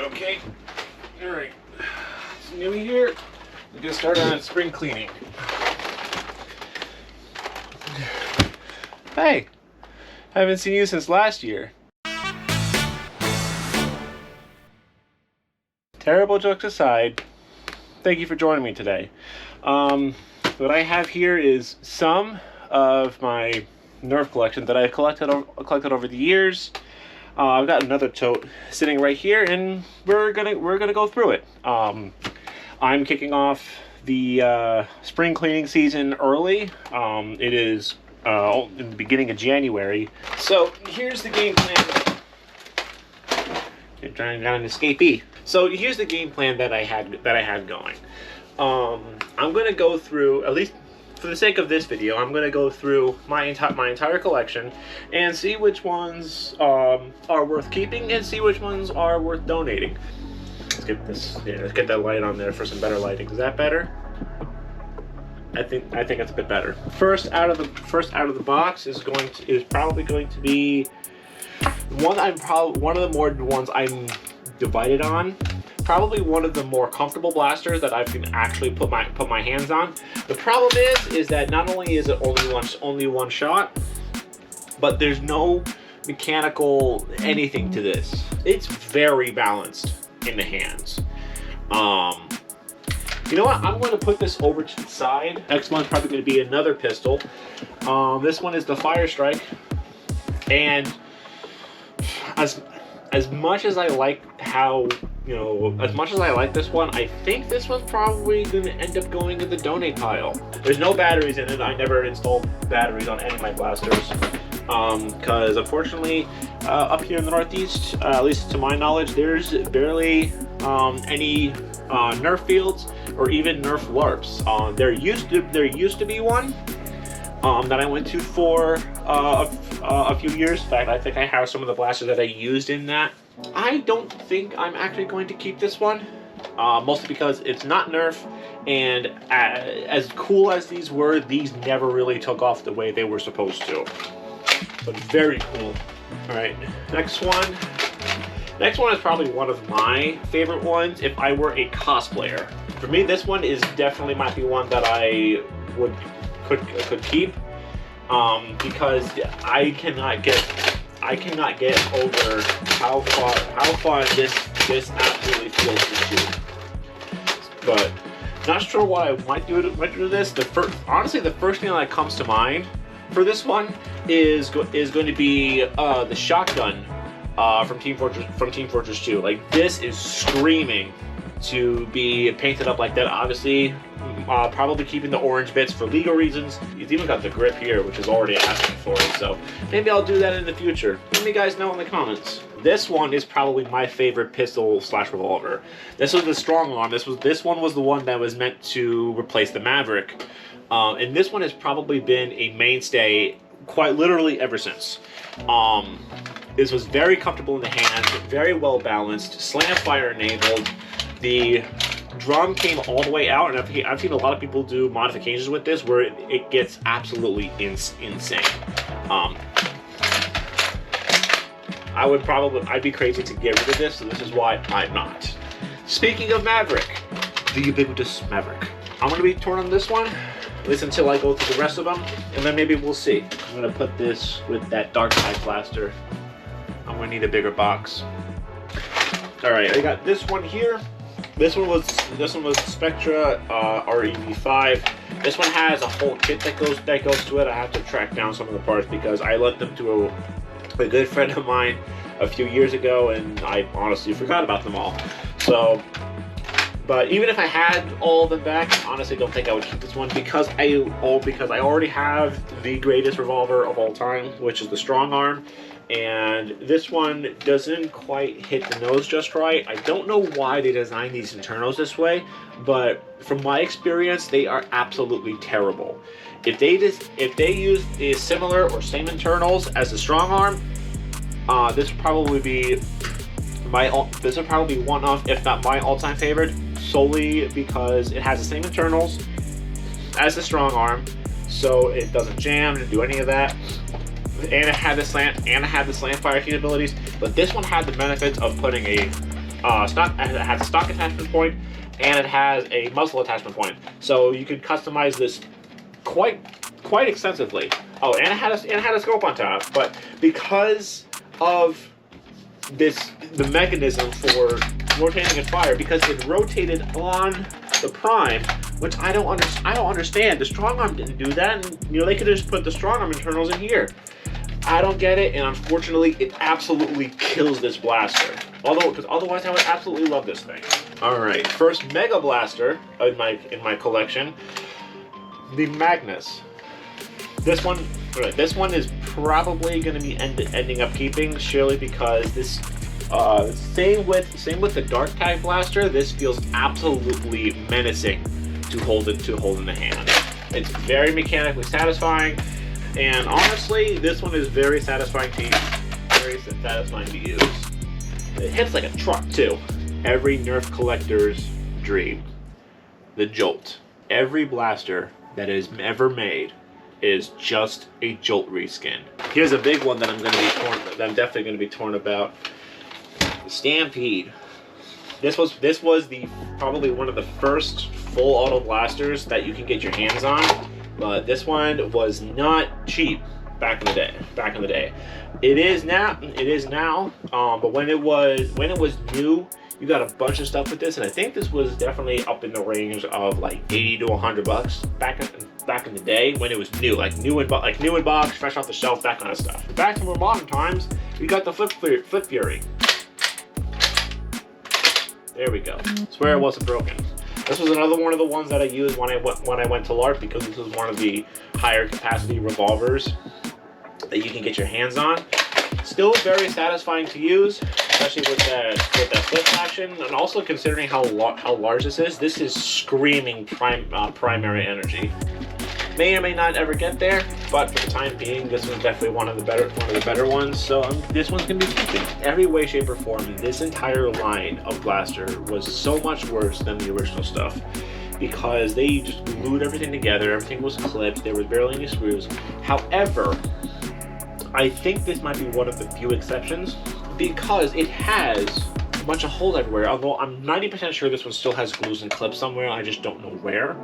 Okay. All right. It's new here. We're gonna start on spring cleaning. Hey, haven't seen you since last year. Terrible jokes aside, thank you for joining me today. What I have here is some of my Nerf collection that I've collected over the years. I've got another tote sitting right here, and we're gonna go through it. I'm kicking off the spring cleaning season early. It is in the beginning of January. So here's the game plan. You're trying to get an escapee. So here's the game plan that I had going. I'm gonna go through, at least for the sake of this video, I'm gonna go through my entire collection and see which ones are worth keeping and see which ones are worth donating. Let's get this. Yeah, let's get that light on there for some better lighting. Is that better? I think it's a bit better. First out of the box is probably going to be one of the more ones I'm divided on. Probably one of the more comfortable blasters that I can actually put my hands on. The problem is that not only is it only one shot, but there's no mechanical anything to this. It's very balanced in the hands. You know what? I'm going to put this over to the side. Next one's probably going to be another pistol. This one is the Fire Strike, and as much as I like as much as I like this one, I think this one's probably going to end up going in the donate pile. There's no batteries in it. I never installed batteries on any of my blasters. Because unfortunately, up here in the Northeast, at least to my knowledge, there's barely any Nerf fields or even Nerf LARPs. There used to be one that I went to for a few years. In fact, I think I have some of the blasters that I used in that. I don't think I'm actually going to keep this one, mostly because it's not Nerf, and as cool as these were, these never really took off the way they were supposed to. But very cool. All right, next one is probably one of my favorite ones if I were a cosplayer. For me, this one is definitely might be one that I could keep, because I cannot get over how fun this absolutely feels to shoot. But not sure what I might do to this. Honestly, the first thing that comes to mind for this one is going to be the shotgun from Team Fortress 2. Like, this is screaming to be painted up like that. Obviously, probably keeping the orange bits for legal reasons. It's even got the grip here, which is already asking for it. So maybe I'll do that in the future. Let me guys know in the comments. This one is probably my favorite pistol / revolver. This was the strong arm. This one was the one that was meant to replace the Maverick. And this one has probably been a mainstay quite literally ever since. This was very comfortable in the hands, very well balanced, slam fire enabled. The drum came all the way out, and I've seen a lot of people do modifications with this where it gets absolutely insane. I'd be crazy to get rid of this, so this is why I'm not. Speaking of Maverick, the ubiquitous Maverick, I'm going to be torn on this one, at least until I go through the rest of them, and then maybe we'll see. I'm going to put this with that Dark Side blaster. I'm going to need a bigger box. All right, I got this one here. This one was Spectra REV5. This one has a whole kit that goes to it. I have to track down some of the parts because I lent them to a good friend of mine a few years ago, and I honestly forgot about them all. So, but even if I had all of them back, I honestly don't think I would keep this one because I already have the greatest revolver of all time, which is the Strong Arm. And this one doesn't quite hit the nose just right. I don't know why they designed these internals this way, but from my experience, they are absolutely terrible. If they use the similar or same internals as the Strong Arm, this would probably be one of, if not my all-time favorite, solely because it has the same internals as the Strong Arm, so it doesn't jam, doesn't do any of that. And it had the slant fire capabilities, but this one had the benefits of putting a it has a stock attachment point, and it has a muzzle attachment point. So you can customize this quite extensively. Oh, and it had a scope on top. But because of the mechanism for rotating and fire, because it rotated on the prime, which I don't understand. The strong arm didn't do that, and you know, they could have just put the strong arm internals in here. I don't get it, and unfortunately, it absolutely kills this blaster. Because otherwise, I would absolutely love this thing. All right, first Mega Blaster in my collection, the Magnus. This one is probably going to be ending up keeping, surely because this. Same with the Dark Tag Blaster. This feels absolutely menacing to hold in the hand. It's very mechanically satisfying. And honestly, this one is very satisfying to use. It hits like a truck too. Every Nerf collector's dream. The Jolt. Every blaster that is ever made is just a Jolt reskin. Here's a big one that I'm definitely going to be torn about. The Stampede. This was probably one of the first full auto blasters that you can get your hands on. But this one was not cheap back in the day. It is now. But when it was new, you got a bunch of stuff with this, and I think this was definitely up in the range of like $80 to $100 back in the day when it was new, like new in box, fresh off the shelf, that kind of stuff. Back to more modern times, we got the Flip Fury. There we go. Swear it wasn't broken. This was another one of the ones that I used when I went to LARP, because this was one of the higher capacity revolvers that you can get your hands on. Still very satisfying to use, especially with that flip action, and also considering how large this is screaming primary energy. May or may not ever get there, but for the time being, this one's definitely one of the better ones. So this one's gonna be keeping. Every way, shape, or form, this entire line of blaster was so much worse than the original stuff, because they just glued everything together. Everything was clipped. There was barely any screws. However, I think this might be one of the few exceptions, because it has a bunch of holes everywhere. Although I'm 90% sure this one still has glues and clips somewhere. I just don't know where.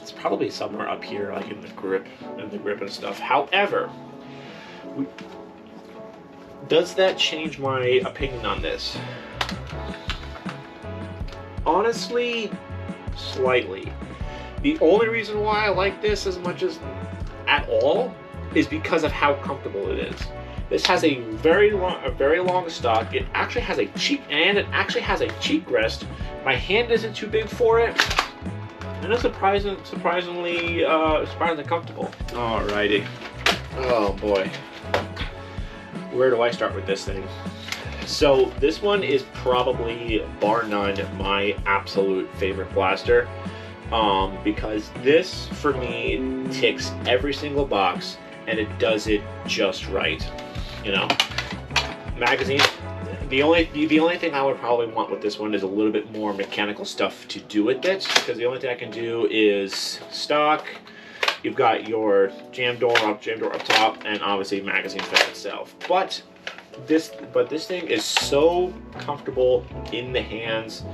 It's probably somewhere up here, like in the grip and stuff. However, does that change my opinion on this? Honestly, slightly. The only reason why I like this as much as at all is because of how comfortable it is. This has a very long stock. It actually has a cheek rest. My hand isn't too big for it. And it's surprisingly comfortable. Alrighty. Oh boy. Where do I start with this thing? So this one is probably, bar none, my absolute favorite blaster. Because this, for me, ticks every single box, and it does it just right. You know, magazine. The only thing I would probably want with this one is a little bit more mechanical stuff to do with it, because the only thing I can do is stock. You've got your jam door up top, and obviously magazine fit itself. But this thing is so comfortable in the hands.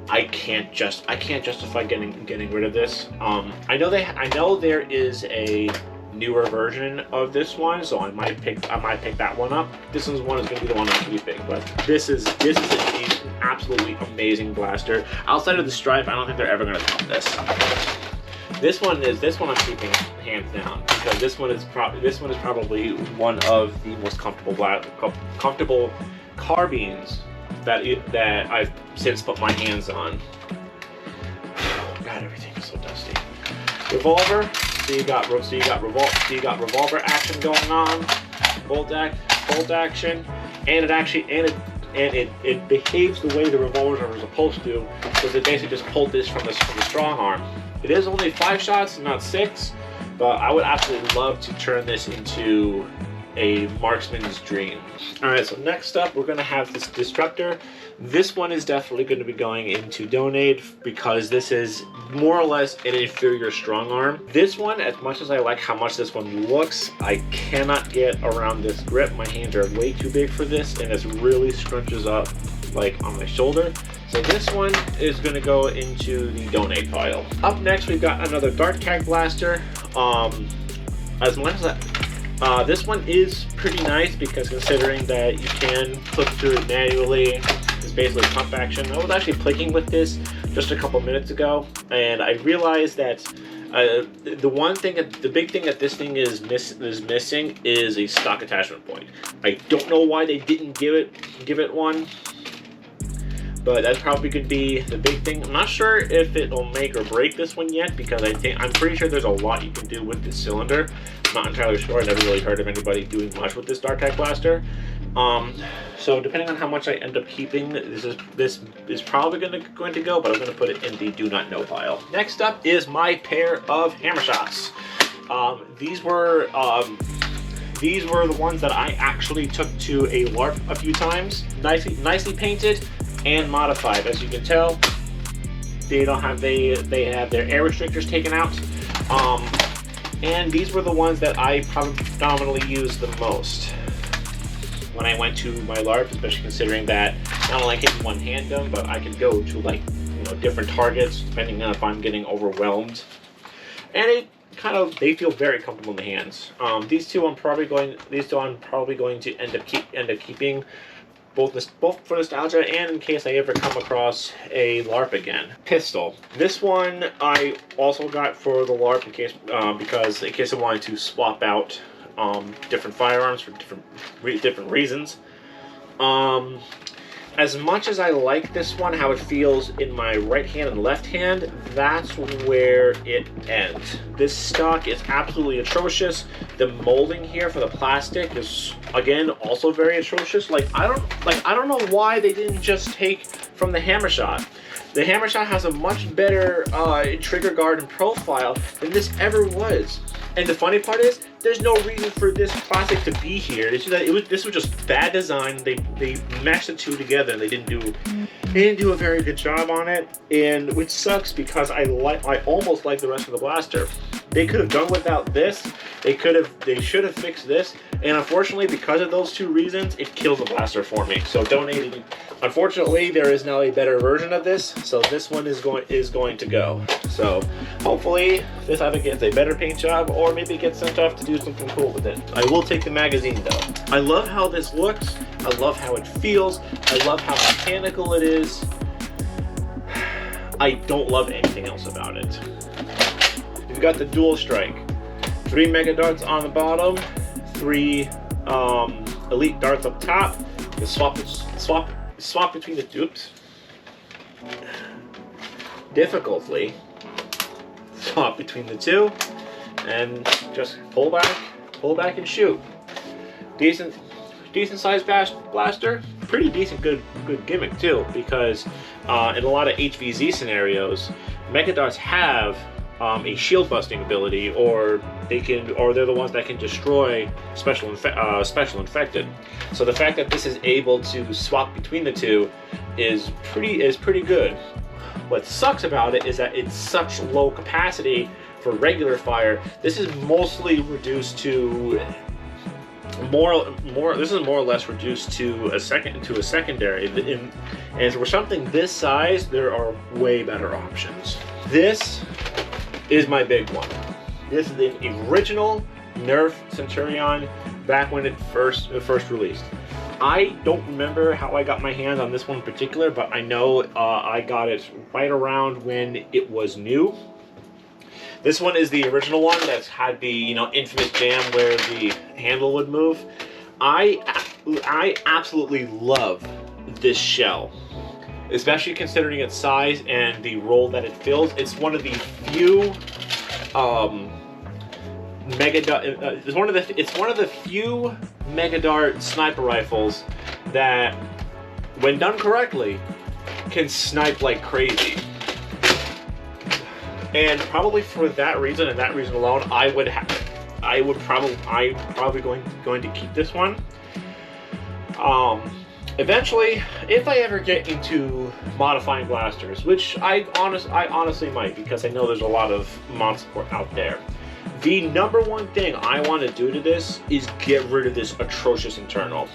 I can't justify getting rid of this. I know there is a newer version of this one, so I might pick that one up. This one is going to be the one I'm keeping, but this is an absolutely amazing blaster. Outside of the stripe, I don't think they're ever going to top this. This one I'm keeping hands down, because this one is probably one of the most comfortable carbines that I've since put my hands on. God, everything is so dusty. Revolver. So you got revolver action going on, bolt action, and it behaves the way the revolvers are supposed to, because it basically just pulled this from the strong arm. It is only 5 shots, not 6, but I would absolutely love to turn this into a marksman's dream. All right, so next up we're gonna have this Destructor. This one is definitely going to be going into Donate because this is more or less an inferior strong arm. This one, as much as I like how much this one looks, I cannot get around this grip. My hands are way too big for this, and it really scrunches up like on my shoulder. So this one is going to go into the Donate pile. Up next, we've got another Dart Tag Blaster. As much as this one is pretty nice because considering that you can click through it manually, it's basically pump action. I was actually playing with this just a couple minutes ago, and I realized that the big thing that this thing is missing is a stock attachment point. I don't know why they didn't give it one, but that probably could be the big thing. I'm not sure if it'll make or break this one yet because I'm pretty sure there's a lot you can do with this cylinder. I'm not entirely sure. I never really heard of anybody doing much with this Dart Tag Blaster. So depending on how much I end up keeping, this is probably going to go, but I'm going to put it in the do not know pile. Next up is my pair of hammer shots. These were the ones that I actually took to a LARP a few times. Nicely painted and modified. As you can tell, they have their air restrictors taken out. And these were the ones that I predominantly used the most when I went to my LARP, especially considering that not only I can one-hand them, but I can go to like, you know, different targets depending on if I'm getting overwhelmed. And they feel very comfortable in the hands. These two I'm probably going to end up keeping both for nostalgia and in case I ever come across a LARP again. Pistol. This one I also got for the LARP because in case I wanted to swap out different firearms for different reasons. As much as I like this one, how it feels in my right hand and left hand, that's where it ends. This stock is absolutely atrocious. The molding here for the plastic is again also very atrocious. I don't know why they didn't just take from the Hammer Shot. The Hammer Shot has a much better trigger guard and profile than this ever was. And the funny part is, there's no reason for this plastic to be here. It's just that this was just bad design. They mashed the two together and they didn't do a very good job on it. And which sucks because I almost like the rest of the blaster. They could have done without this. They should have fixed this. And unfortunately, because of those two reasons, it kills the blaster for me. So donating. Unfortunately, there is now a better version of this, so this one is going to go. So hopefully this either gets a better paint job or maybe it gets sent off to do something cool with it. I will take the magazine though. I love how this looks. I love how it feels. I love how mechanical it is. I don't love anything else about it. You've got the dual strike. 3 mega darts on the bottom, 3 elite darts up top. You swap between the dupes. Difficultly swap between the two and just pull back and shoot. Decent sized blaster. Pretty decent good gimmick too, because in a lot of HVZ scenarios, mega darts have a shield busting ability, or they're the ones that can destroy special infected. So the fact that this is able to swap between the two is pretty good. What sucks about it is that it's such low capacity for regular fire. This is mostly reduced to this is more or less reduced to a secondary. And for something this size, there are way better options. This is my big one. This is the original Nerf Centurion back when it first released. I don't remember how I got my hands on this one in particular, but I know I got it right around when it was new. This one is the original one that's had the infamous jam where the handle would move. I absolutely love this shell, especially considering its size and the role that it fills. It's one of the few it's one of the few Mega Dart sniper rifles that, when done correctly, can snipe like crazy. And probably for that reason and that reason alone, I would I'm probably going to keep this one. Eventually, if I ever get into modifying blasters, which I honestly might, because I know there's a lot of mod support out there. The number one thing I want to do to this is get rid of this atrocious internal.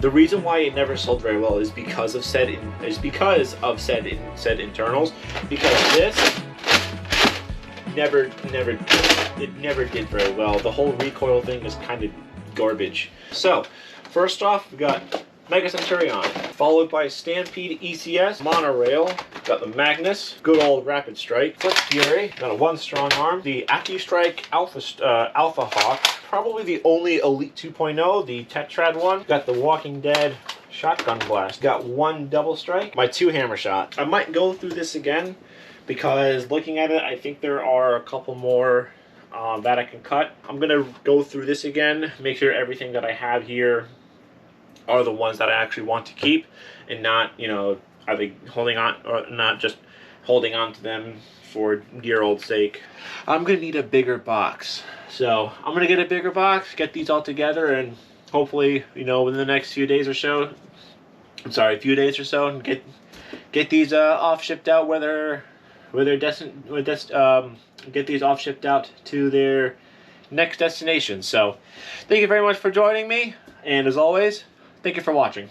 The reason why it never sold very well is because of said internals. Because this never did very well. The whole recoil thing is kind of garbage. So, first off, we got Mega Centurion, followed by Stampede ECS, Monorail, got the Magnus, good old Rapid Strike, Flip Fury, got a 1 strong arm, the AccuStrike Alpha Hawk, probably the only Elite 2.0, the Tetrad one, got the Walking Dead Shotgun Blast, got 1 Double Strike, my 2 Hammer Shot. I might go through this again, because looking at it, I think there are a couple more that I can cut. I'm gonna go through this again, make sure everything that I have here are the ones that I actually want to keep, and not, you know, are they holding on, or not just holding on to them for dear old sake. I'm gonna need a bigger box, so I'm gonna get a bigger box, get these all together, and hopefully, you know, within the next few days or so, and get these off shipped out, get these off shipped out to their next destination. So, thank you very much for joining me, and as always, thank you for watching.